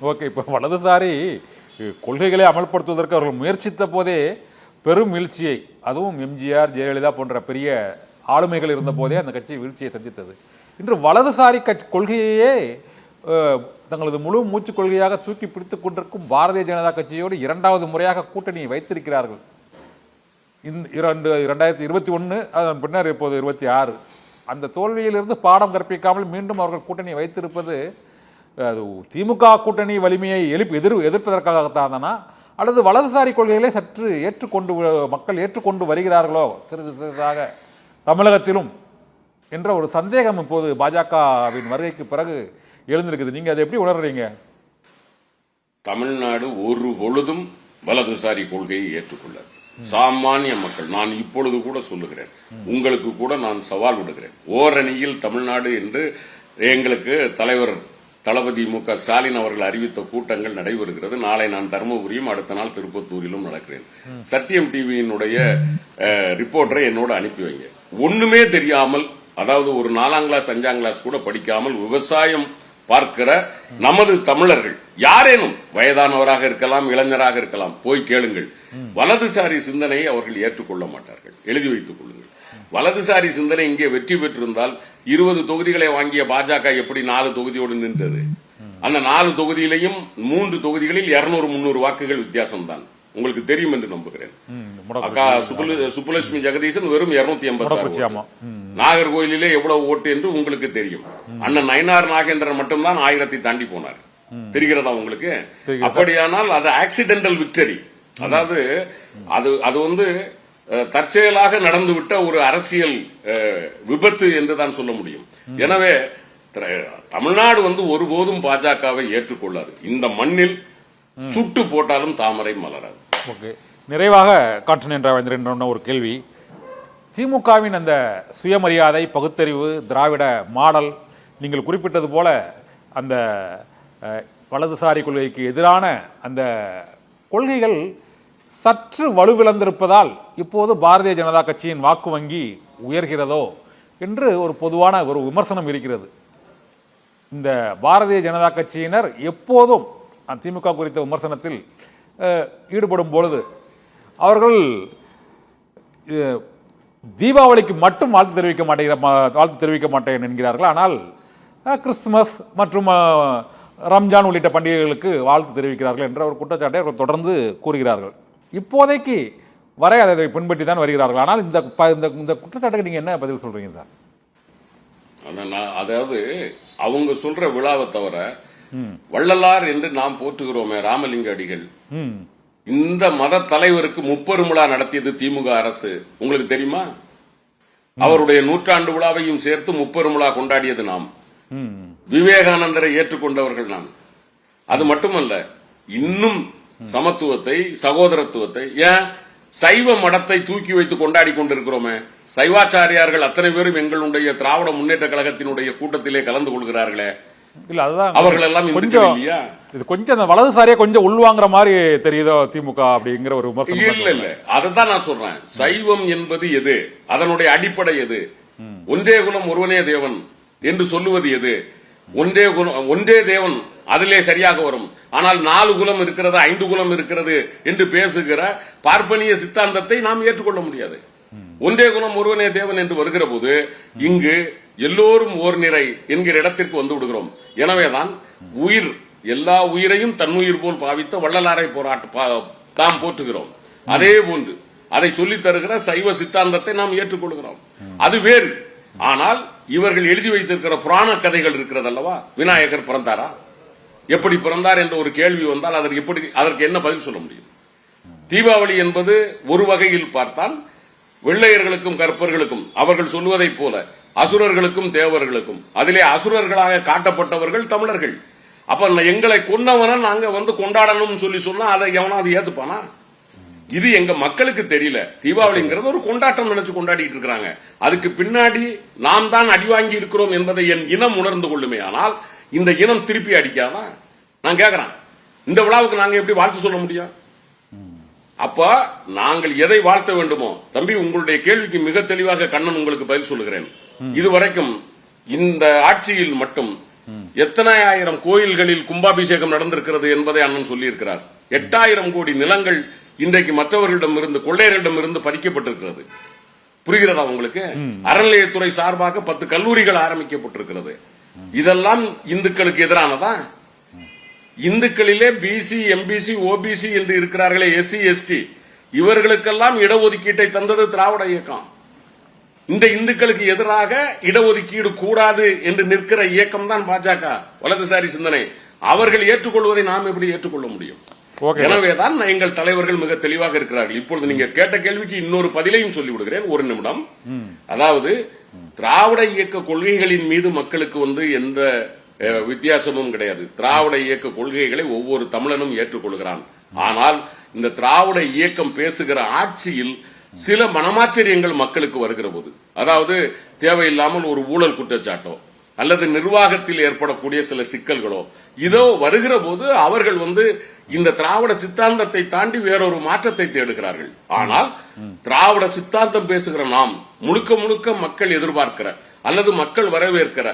Okay, இப்போ வலதுசாரி கொள்கைகளை அமல்படுத்துவதற்கு அவர்கள் முயற்சித்த போதே பெரும் வீழ்ச்சியை, அதுவும் எம்ஜிஆர் ஜெயலலிதா போன்ற பெரிய ஆளுமைகள் இருந்த போதே அந்த கட்சி வீழ்ச்சியை சந்தித்தது. இன்று வலதுசாரி கொள்கையே தங்களது முழு மூச்சு கொள்கையாக தூக்கி பிடித்துக் கொண்டிருக்கும் பாரதிய ஜனதா கட்சியோடு இரண்டாவது முறையாக கூட்டணி வைத்திருக்கிறார்கள். 2021 அதன் பின்னர் இப்போது 26 அந்த தோல்வியிலிருந்து பாடம் கற்பிக்காமல் மீண்டும் அவர்கள் கூட்டணி வைத்திருப்பது அது திமுக கூட்டணி வலிமையை எதிர்ப்பதற்காகத்தானா அல்லது வலதுசாரி கொள்கைகளை சற்று மக்கள் ஏற்றுக்கொண்டு வருகிறார்களோ சிறிது சிறிதாக தமிழகத்திலும் என்ற ஒரு சந்தேகம் இப்போது பாஜகவின் வருகைக்கு பிறகு எழுந்திருக்குது. நீங்க அதை எப்படி உணர்றீங்க? தமிழ்நாடு ஒரு பொழுதும் வலதுசாரி கொள்கையை ஏற்றுக்கொள்ளாது. சாமானிய மக்கள், நான் இப்பொழுது கூட சொல்லுகிறேன், உங்களுக்கு கூட நான் சவால் விடுகிறேன். ஓரணியில் தமிழ்நாடு என்று எங்களுக்கு தலைவர் தளபதி மு.க. ஸ்டாலின் அவர்கள் அறிவித்த கூட்டங்கள் நடைபெறுகிறது. நாளை நான் தருமபுரியும் அடுத்த நாள் திருப்பத்தூரிலும் நடக்கிறேன். சத்தியம் டிவியினுடைய ரிப்போர்ட்டரை என்னோட அனுப்பி வைங்க. ஒண்ணுமே தெரியாமல், அதாவது ஒரு 4ஆம் கிளாஸ் 5ஆம் கிளாஸ் கூட படிக்காமல் விவசாயம் பார்க்கிற நமது தமிழர்கள் யாரேனும் வயதானவராக இருக்கலாம், இளைஞராக இருக்கலாம், போய் கேளுங்கள். வலதுசாரி சிந்தனையை அவர்கள் ஏற்றுக்கொள்ள மாட்டார்கள். எழுதி வைத்துக் கொள்ளுங்கள். வலதுசாரி சிந்தனை இங்கே வெற்றி பெற்றிருந்தால் 20 தொகுதிகளை வாங்கிய பாஜக எப்படி 4 தொகுதியோடு நின்றது? அந்த 4 தொகுதியிலையும் 3 தொகுதிகளில் 200-300 வாக்குகள் வித்தியாசம்தான். உங்களுக்கு தெரியும் என்று நம்புகிறேன். அக்கா சுப்புலட்சுமி ஜெகதீசன் வெறும் 286, நாகர்கோயிலே எவ்வளவு ஓட்டு என்று உங்களுக்கு தெரியும். அண்ணன் நயினார் நாகேந்திரன் மட்டும்தான் 1000 தாண்டி போனார். தெரிகிறதா உங்களுக்கு? அப்படியானால் அது ஆக்சிடென்டல் விக்டரி, அதாவது அது தற்செயலாக நடந்துவிட்ட ஒரு அரசியல் விபத்து என்றுதான் சொல்ல முடியும். எனவே தமிழ்நாடு ஒருபோதும் பாஜகவை ஏற்றுக்கொள்ளாது. இந்த மண்ணில் சுட்டு போட்டாலும் தாமரை மலராது. ஓகே, நிறைவாக கான்டினென்ட் ஒரு கேள்வி. திமுகவின் அந்த சுயமரியாதை, பகுத்தறிவு, திராவிட மாடல், நீங்கள் குறிப்பிட்டது போல அந்த வலதுசாரி கொள்கைக்கு எதிரான அந்த கொள்கைகள் சற்று வலுவிழந்திருப்பதால் இப்போது பாரதிய ஜனதா கட்சியின் வாக்கு வங்கி உயர்கிறதோ என்று ஒரு பொதுவான ஒரு விமர்சனம் இருக்கிறது. இந்த பாரதிய ஜனதா கட்சியினர் எப்போதும் திமுக குறித்த விமர்சனத்தில் ஈடுபடும் பொழுது அவர்கள் தீபாவளிக்கு மட்டும் வாழ்த்து தெரிவிக்க மாட்டேன் என்கிறார்கள். ஆனால் கிறிஸ்துமஸ் மற்றும் ரம்ஜான் உள்ளிட்ட பண்டிகைகளுக்கு வாழ்த்து தெரிவிக்கிறார்கள் என்ற ஒரு குற்றச்சாட்டை அவர்கள் தொடர்ந்து கூறுகிறார்கள். இப்போதைக்கு வரை அதை பின்பற்றி தான் வருகிறார்கள். ஆனால் இந்த குற்றச்சாட்டுக்கு நீங்க என்ன பதில் சொல்றீங்க சார்? அதாவது அவங்க சொல்ற விழாவை தவிர வள்ளலார் என்று நாம் போற்றுகிறோமே ராமலிங்க அடிகள், இந்த மத தலைவருக்கு 30 விழா நடத்தியது திமுக அரசு. உங்களுக்கு தெரியுமா? அவருடைய 100ஆண்டு விழாவையும் சேர்த்து 30 விழா கொண்டாடியது நாம். விவேகானந்தரை ஏற்றுக்கொண்டவர்கள் நாம். அது மட்டுமல்ல, இன்னும் சமத்துவத்தை, சகோதரத்துவத்தை, ஏன் சைவ மடத்தை தூக்கி வைத்து கொண்டாடி கொண்டிருக்கிறோமே. சைவாச்சாரியார்கள் அத்தனை பேரும் எங்களுடைய திராவிட முன்னேற்ற கழகத்தினுடைய கூட்டத்திலே கலந்து கொள்கிறார்களே. இல்ல, அதுதான் அவர்கள் எல்லாம் கொஞ்சம் வலதுசாரியா கொஞ்சம் உள்வாங்குற மாதிரி தெரியுதோ திமுக அப்படிங்கிற ஒரு விமர்சனம். இல்ல, அதுதான் நான் சொல்றேன். சைவம் என்பது எது? அதனுடைய அடிப்படை எது? ஒன்றே குலம் ஒருவனே தேவன் என்று சொல்லுவது எது? ஒன்றே தேவன் அதிலே சரியாக வரும். ஆனால் 4 குலம் இருக்கிறது, 5 குலம் இருக்கிறது என்று பேசுகிற பார்ப்பனிய சித்தாந்தத்தை நாம் ஏற்றுக்கொள்ள முடியாது. ஒன்றே குலம் ஒருவனே தேவன் என்று வருகிற போது இங்கு எல்லோரும் ஓர் நிறை என்கிற இடத்திற்கு வந்து விடுகிறோம். எனவேதான் எல்லா உயிரையும் தன்னுயிர் போல் பாவித்த வள்ளலாரை தாம் போற்றுகிறோம். அதே போன்று அதை சொல்லித் தருகிற சைவ சித்தாந்தத்தை நாம் ஏற்றுக்கொள்கிறோம். அது வேறு. ஆனால் இவர்கள் எழுதி வைத்திருக்கிற புராண கதைகள் இருக்கிறது அல்லவா? விநாயகர் பிறந்தாரா, எப்படி பிறந்தார் என்ற ஒரு கேள்வி வந்தால் அதற்கு என்ன பதில் சொல்ல முடியும்? தீபாவளி என்பது ஒரு வகையில் பார்த்தால் வெள்ளையர்களுக்கும் கற்பர்களுக்கும் அவர்கள் சொல்வதை போல அசுரர்களுக்கும் தேவர்களுக்கும், அதிலே அசுரர்களாக காட்டப்பட்டவர்கள் தமிழர்கள். அப்ப எங்களை கொன்னவன நாங்க கொண்டாடணும் சொல்லி சொன்னா அதை எவனாவது ஏத்துப்பானா? இது எங்க மக்களுக்கு தெரியல. தீபாவளிங்கிறது ஒரு கொண்டாட்டம் நினைச்சு கொண்டாடிட்டு இருக்கிறாங்க. அதுக்கு பின்னாடி நாம் தான் அடி வாங்கி இருக்கிறோம் என்பதை என் இனம் உணர்ந்து கொள்ளுமே. ஆனால் இந்த இனம் திருப்பி அடிக்காதா? நான் கேட்கிறேன், இந்த விழாவுக்கு நாங்க எப்படி வாழ்த்து சொல்ல முடியும்? அப்ப நாங்கள் எதை வாழ்த்த வேண்டுமோ, தம்பி உங்களுடைய கேள்விக்கு மிக தெளிவாக கண்ணன் உங்களுக்கு பதில் சொல்லுகிறேன். இதுவரைக்கும் இந்த ஆட்சியில் மட்டும் எத்தனை ஆயிரம் கோயில்களில் கும்பாபிஷேகம் நடந்திருக்கிறது என்பதை அண்ணன் சொல்லியிருக்கிறார். 8000 கோடி நிலங்கள் இன்றைக்கு மற்றவர்களிடம் இருந்து, கொள்ளையர்களிடம் இருந்து பறிக்கப்பட்டிருக்கிறது. புரிகிறதா உங்களுக்கு? அறநிலையத்துறை சார்பாக 10 கல்லூரிகள் ஆரம்பிக்கப்பட்டிருக்கிறது. இதெல்லாம் இந்துக்களுக்கு எதிரானதா? இந்துக்களிலே பிசி, எம்பிசி, ஓபிசி என்று இருக்கிறார்களே, எஸ்சி, எஸ்டி, இவர்களுக்கெல்லாம் இடஒதுக்கீட்டை தந்தது திராவிட இயக்கம். இந்த இந்துக்களுக்கு எதிராக இடஒதுக்கீடு கூடாது என்று நிற்கிற இயக்கம் தான் பாஜக, வலதுசாரி சிந்தனை. அவர்கள் ஏற்றுக்கொள்வதை நாம் எப்படி ஏற்றுக்கொள்ள முடியும்? எனவேதான் எங்கள் தலைவர்கள் மிக தெளிவாக இருக்கிறார்கள். இப்பொழுது நீங்க கேட்ட கேள்விக்கு இன்னொரு பதிலையும் சொல்லிவிடுகிறேன், ஒரு நிமிடம். அதாவது திராவிட இயக்க கொள்கைகளின் மீது மக்களுக்கு எந்த வித்தியாசமும் கிடையாது. திராவிட இயக்க கொள்கைகளை ஒவ்வொரு தமிழனும் ஏற்றுக்கொள்கிறான். ஆனால் இந்த திராவிட இயக்கம் பேசுகிற ஆட்சியில் சில மனமாச்சரியங்கள் மக்களுக்கு வருகிற போது, அதாவது தேவையில்லாமல் ஒரு ஊழல் குற்றச்சாட்டோ அல்லது நிர்வாகத்தில் ஏற்படக்கூடிய சில சிக்கல்களோ இதோ வருகிற போது அவர்கள் இந்த திராவிட சித்தாந்தத்தை தாண்டி வேறொரு மாற்றத்தை தேடுகிறார்கள். ஆனால் திராவிட சித்தாந்தம் பேசுகிற நாம் முழுக்க முழுக்க மக்கள் எதிர்பார்க்கிற அல்லது மக்கள் வரவேற்கிற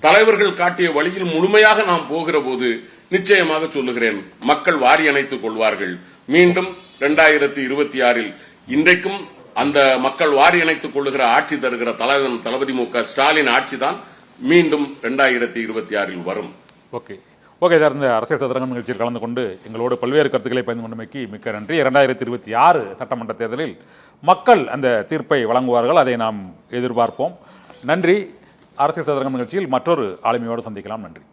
தலைவர்கள் காட்டிய வழியில் முழுமையாக நாம் போகிற போது நிச்சயமாக சொல்லுகிறேன், மக்கள் வாரி அணைத்துக் கொள்வார்கள். மீண்டும் 2026 இன்றைக்கும் அந்த மக்கள் வாரி அணைத்துக் கொள்ளுகிற ஆட்சி தருகிற தலைவன் தளபதி மு.க. ஸ்டாலின் ஆட்சி தான் மீண்டும் 2026 வரும். ஓகே ஓகே சார், இந்த அரசியல் சதுரங்கம் நிகழ்ச்சியில் கலந்து கொண்டு எங்களோடு பல்வேறு கருத்துக்களை பகிர்ந்து கொண்டமைக்கு மிக்க நன்றி. 2026 சட்டமன்ற தேர்தலில் மக்கள் அந்த தீர்ப்பை வழங்குவார்கள், அதை நாம் எதிர்பார்ப்போம். நன்றி. அரசியல் சதுரங்கம் நிகழ்ச்சியில் மற்றொரு ஆளுமையோடு சந்திக்கலாம். நன்றி.